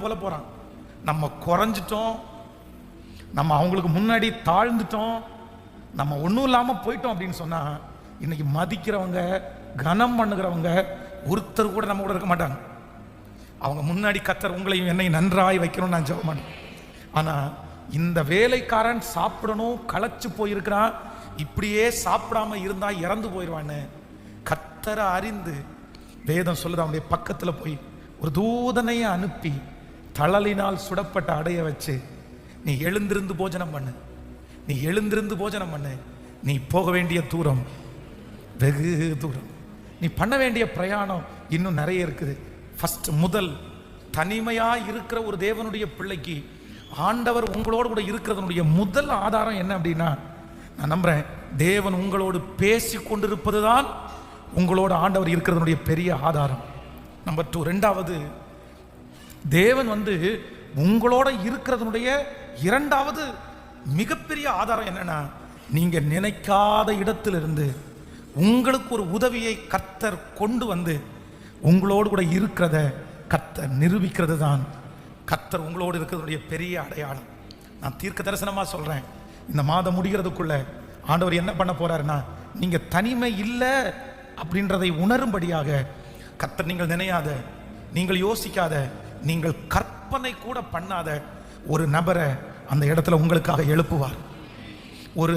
போல போறான். நம்ம குறைஞ்சிட்டோம், நம்ம அவங்களுக்கு முன்னாடி தாழ்ந்துட்டோம், நம்ம ஒன்றும் இல்லாமல் போயிட்டோம் அப்படின்னு சொன்னா இன்னைக்கு மதிக்கிறவங்க கனம் பண்ணுகிறவங்க ஒருத்தர் கூட நம்ம கூட இருக்க மாட்டாங்க. அவங்க முன்னாடி கர்த்தர் உங்களையும் என்னை நன்றாய் வைக்கணும்னு நான் ஜெபம் பண்ணேன். ஆனால் இந்த வேலைக்காரன் சாப்பிடணும் களைச்சு போயிருக்கிறான், இப்படியே சாப்பிடாம இருந்தா இறந்து போயிடுவான்னு கர்த்தரை அறிந்து வேதம் சொல்லுது. அவனுடைய பக்கத்தில் போய் ஒரு தூதனையை அனுப்பி தழலினால் சுடப்பட்ட அடைய வச்சு நீ எழுந்திருந்து போஜனம் பண்ணு, நீ எழுந்திருந்து போஜனம் பண்ணு, நீ போக வேண்டிய தூரம் வெகு தூரம், நீ பண்ண வேண்டிய பிரயாணம் இன்னும் நிறைய இருக்குது. ஃபர்ஸ்ட் முதல் தனிமையா இருக்கிற ஒரு தேவனுடைய பிள்ளைக்கு ஆண்டவர் உங்களோடு கூட இருக்கிறதனுடைய முதல் ஆதாரம் என்ன அப்படின்னா, நான் நம்புறேன் தேவன் உங்களோடு பேசி கொண்டிருப்பது தான் உங்களோட ஆண்டவர் இருக்கிறதனுடைய பெரிய ஆதாரம். நம்பர் 2, ரெண்டாவது தேவன் உங்களோட இருக்கிறதனுடைய இரண்டாவது மிகப்பெரிய ஆதாரம் என்னன்னா, நீங்க நினைக்காத இடத்திலிருந்து உங்களுக்கு ஒரு உதவியை கர்த்தர் கொண்டு வந்து உங்களோடு கூட இருக்கிறத கர்த்தர் நிரூபிக்கிறது தான் கர்த்தர் உங்களோடு இருக்கிறதுடைய பெரிய அடையாளம். நான் தீர்க்க தரிசனமா சொல்றேன், இந்த மாதம் முடிகிறதுக்குள்ள ஆண்டவர் என்ன பண்ண போறாருன்னா, நீங்க தனிமை இல்லை அப்படின்றதை உணரும்படியாக கர்த்தர் நீங்கள் நினையாத, நீங்கள் யோசிக்காத, நீங்கள் கற்பனை கூட பண்ணாத ஒரு நபரை அந்த இடத்துல உங்களுக்காக எழுப்புவார். ஒரு